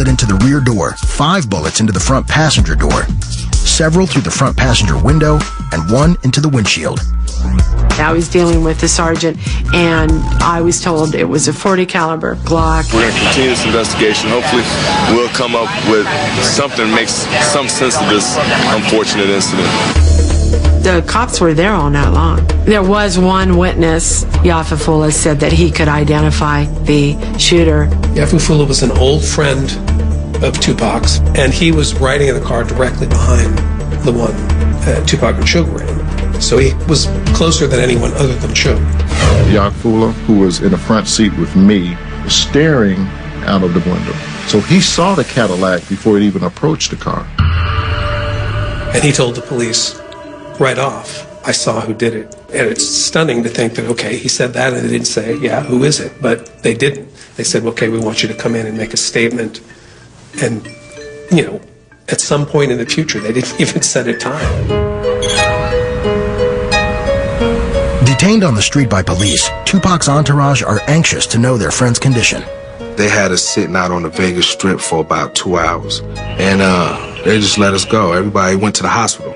bullet into the rear door, 5 bullets into the front passenger door, several through the front passenger window, and 1 into the windshield. I was dealing with the sergeant, and I was told it was a .40 caliber Glock. We're going to continue this investigation. Hopefully, we'll come up with something that makes some sense of this unfortunate incident. The cops were there all night long. There was one witness, Yafafullah, said that he could identify the shooter. Yafafullah was an old friend of Tupac's, and he was riding in the car directly behind the one Tupac and Shakur were in. So he was closer than anyone other than Shakur. Yafafullah, who was in the front seat with me, was staring out of the window. So he saw the Cadillac before it even approached the car. And he told the police right off, I saw who did it. And it's stunning to think that, okay, he said that, and they didn't say, yeah, who is it? But they didn't. They said, okay, we want you to come in and make a statement. And, you know, at some point in the future, they didn't even set a time. Detained on the street by police, Tupac's entourage are anxious to know their friend's condition. They had us sitting out on the Vegas Strip for about 2 hours, and they just let us go. Everybody went to the hospital.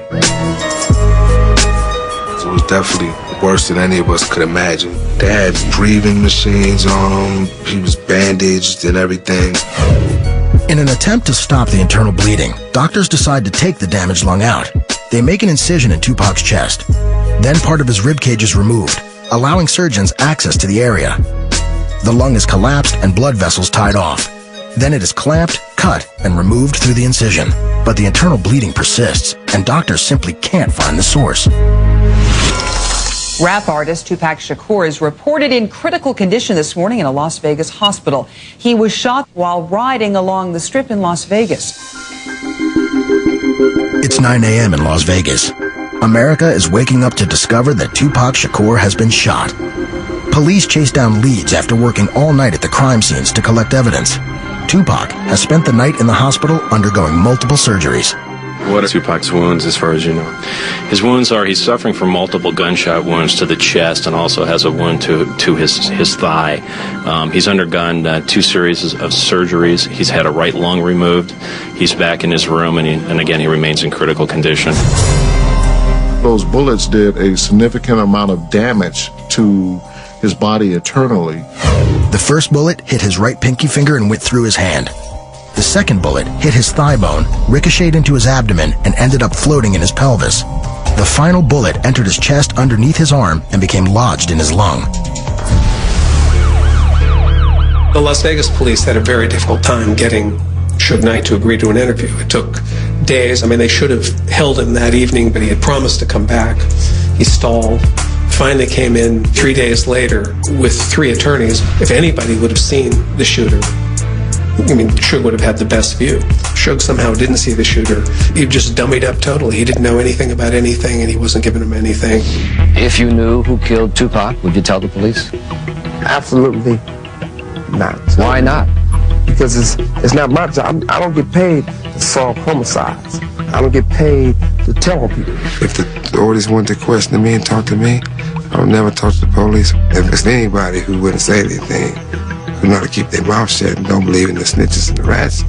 So it was definitely worse than any of us could imagine. They had breathing machines on him. He was bandaged and everything. In an attempt to stop the internal bleeding, doctors decide to take the damaged lung out. They make an incision in Tupac's chest. Then part of his ribcage is removed, allowing surgeons access to the area. The lung is collapsed and blood vessels tied off. Then it is clamped, cut, and removed through the incision. But the internal bleeding persists, and doctors simply can't find the source. Rap artist Tupac Shakur is reported in critical condition this morning in a Las Vegas hospital. He was shot while riding along the Strip in Las Vegas. It's 9 a.m. in Las Vegas. America is waking up to discover that Tupac Shakur has been shot. Police chase down leads after working all night at the crime scenes to collect evidence. Tupac has spent the night in the hospital undergoing multiple surgeries. What are Tupac's wounds, as far as you know? His wounds are he's suffering from multiple gunshot wounds to the chest and also has a wound to his thigh. He's undergone 2 series of surgeries. He's had a right lung removed. He's back in his room, and again, he remains in critical condition. Those bullets did a significant amount of damage to his body internally. The first bullet hit his right pinky finger and went through his hand. The second bullet hit his thigh bone, ricocheted into his abdomen, and ended up floating in his pelvis. The final bullet entered his chest underneath his arm and became lodged in his lung. The Las Vegas police had a very difficult time getting Suge Knight to agree to an interview. It took days. I mean, they should have held him that evening, but he had promised to come back. He stalled. Finally came in 3 days later with 3 attorneys. If anybody would have seen the shooter, I mean, Suge would have had the best view. Suge somehow didn't see the shooter. He just dummied up totally. He didn't know anything about anything, and he wasn't giving him anything. If you knew who killed Tupac, would you tell the police? Absolutely not. Why not? Because it's not my job. I don't get paid to solve homicides. I don't get paid to tell people. If the authorities wanted to question me and talk to me, I would never talk to the police. If it's anybody who wouldn't say anything, who know how to keep their mouth shut and don't believe in the snitches and the rats,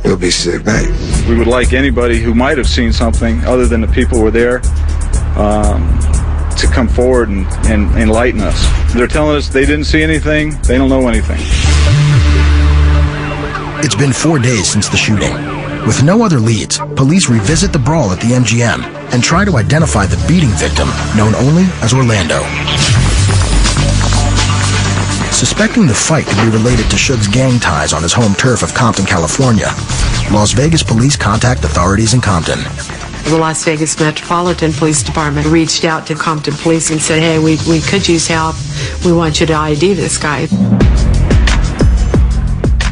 it'll be Suge Knight. We would like anybody who might have seen something other than the people who were there to come forward and enlighten us. They're telling us they didn't see anything, they don't know anything. It's been 4 days since the shooting. With no other leads, police revisit the brawl at the MGM and try to identify the beating victim, known only as Orlando. Suspecting the fight could be related to Suge's gang ties on his home turf of Compton, California, Las Vegas police contact authorities in Compton. The Las Vegas Metropolitan Police Department reached out to Compton Police and said, hey, we could use help. We want you to ID this guy.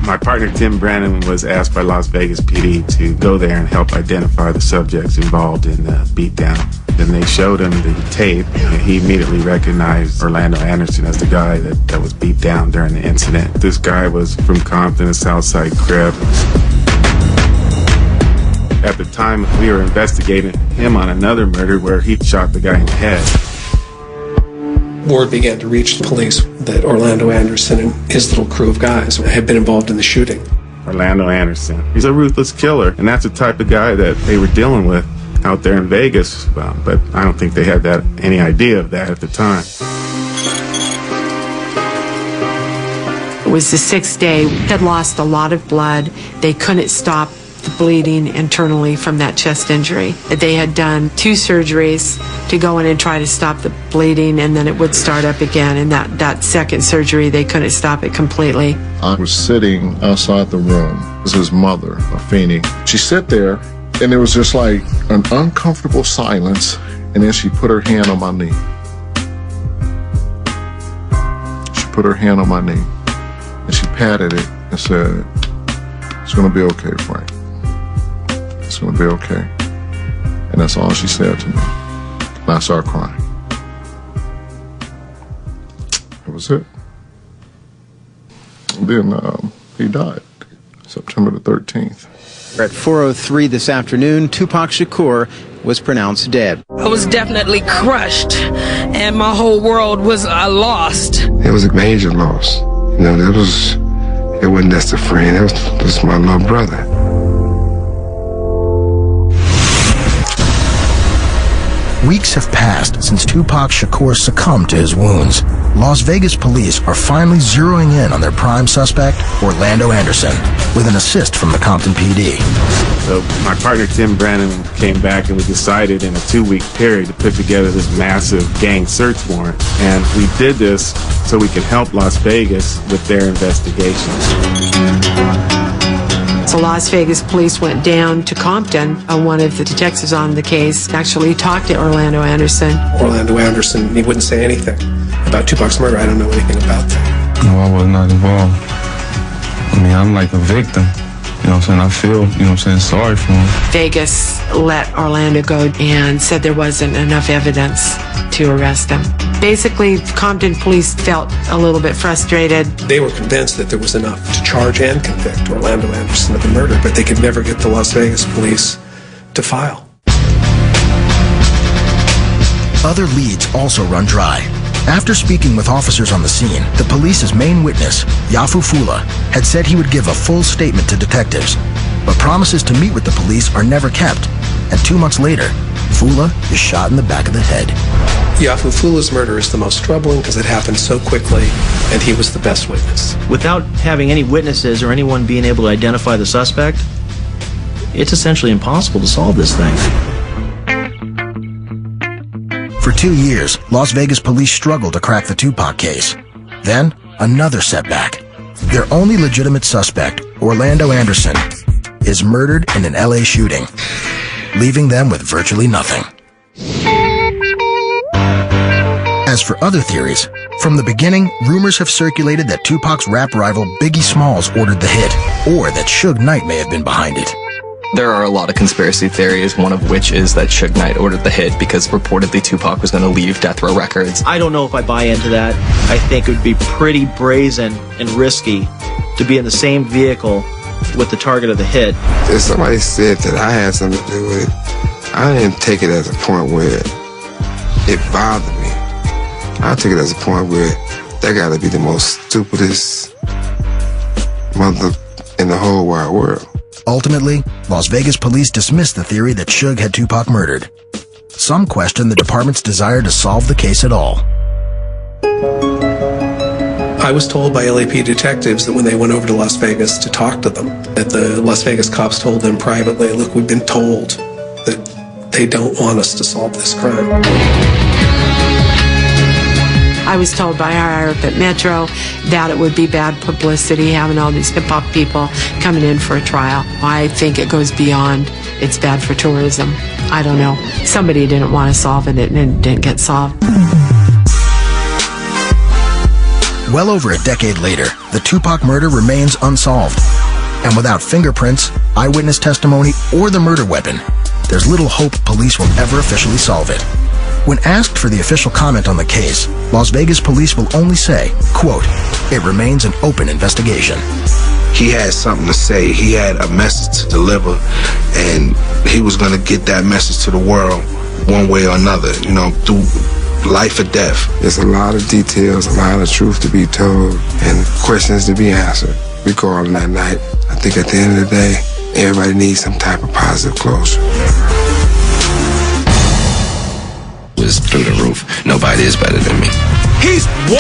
My partner, Tim Brannon, was asked by Las Vegas PD to go there and help identify the subjects involved in the beatdown. Then they showed him the tape, and he immediately recognized Orlando Anderson as the guy that was beat down during the incident. This guy was from Compton, a Southside Crip. At the time, we were investigating him on another murder where he shot the guy in the head. Word began to reach the police that Orlando Anderson and his little crew of guys had been involved in the shooting. Orlando Anderson. He's a ruthless killer, and that's the type of guy that they were dealing with out there in Vegas, but I don't think they had any idea of that at the time. It was the 6th day. Had lost a lot of blood. They couldn't stop the bleeding internally from that chest injury. They had done 2 surgeries to go in and try to stop the bleeding, and then it would start up again. And that second surgery, they couldn't stop it completely. I was sitting outside the room. This is his mother, Afeni. She sat there, and there was just like an uncomfortable silence, and then she put her hand on my knee. She put her hand on my knee, and she patted it and said, "It's going to be okay, Frank. It's going to be okay." And that's all she said to me. And I started crying. That was it. And then he died, September the 13th. At 4:03 this afternoon, Tupac Shakur was pronounced dead. I was definitely crushed, and my whole world was lost. It was a major loss. You know, it wasn't just a friend, it was my little brother. Weeks have passed since Tupac Shakur succumbed to his wounds. Las Vegas police are finally zeroing in on their prime suspect, Orlando Anderson, with an assist from the Compton PD. So my partner Tim Brannon came back, and we decided in a 2-week period to put together this massive gang search warrant. And we did this so we could help Las Vegas with their investigation. So Las Vegas police went down to Compton. One of the detectives on the case actually talked to Orlando Anderson. Orlando Anderson, he wouldn't say anything about Tupac's murder. I don't know anything about that. No, I was not involved. I mean, I'm like a victim. You know what I'm saying? I feel, you know what I'm saying, sorry for him. Vegas let Orlando go and said there wasn't enough evidence to arrest him. Basically, Compton police felt a little bit frustrated. They were convinced that there was enough to charge and convict Orlando Anderson of the murder, but they could never get the Las Vegas police to file. Other leads also run dry. After speaking with officers on the scene, the police's main witness, Yafu Fula, had said he would give a full statement to detectives. But promises to meet with the police are never kept. And 2 months later, Fula is shot in the back of the head. Yafu Fula's murder is the most troubling because it happened so quickly, and he was the best witness. Without having any witnesses or anyone being able to identify the suspect, it's essentially impossible to solve this thing. For 2 years, Las Vegas police struggled to crack the Tupac case. Then, another setback. Their only legitimate suspect, Orlando Anderson, is murdered in an LA shooting, leaving them with virtually nothing. As for other theories, from the beginning, rumors have circulated that Tupac's rap rival Biggie Smalls ordered the hit, or that Suge Knight may have been behind it. There are a lot of conspiracy theories, one of which is that Suge Knight ordered the hit because reportedly Tupac was going to leave Death Row Records. I don't know if I buy into that. I think it would be pretty brazen and risky to be in the same vehicle with the target of the hit. If somebody said that I had something to do with it, I didn't take it as a point where it bothered me. I took it as a point where that got to be the most stupidest mother in the whole wide world. Ultimately, Las Vegas police dismissed the theory that Suge had Tupac murdered. Some question the department's desire to solve the case at all. I was told by LAP detectives that when they went over to Las Vegas to talk to them, that the Las Vegas cops told them privately, look, we've been told that they don't want us to solve this crime. I was told by our at Metro that it would be bad publicity having all these hip-hop people coming in for a trial. I think it goes beyond it's bad for tourism. I don't know. Somebody didn't want to solve it and it didn't get solved. Well over a decade later, the Tupac murder remains unsolved. And without fingerprints, eyewitness testimony, or the murder weapon, there's little hope police will ever officially solve it. When asked for the official comment on the case, Las Vegas police will only say, quote, it remains an open investigation. He had something to say. He had a message to deliver, and he was going to get that message to the world one way or another, you know, through life or death. There's a lot of details, a lot of truth to be told, and questions to be answered. recalling that night. I think at the end of the day, everybody needs some type of positive closure. Was through the roof. Nobody is better than me. He's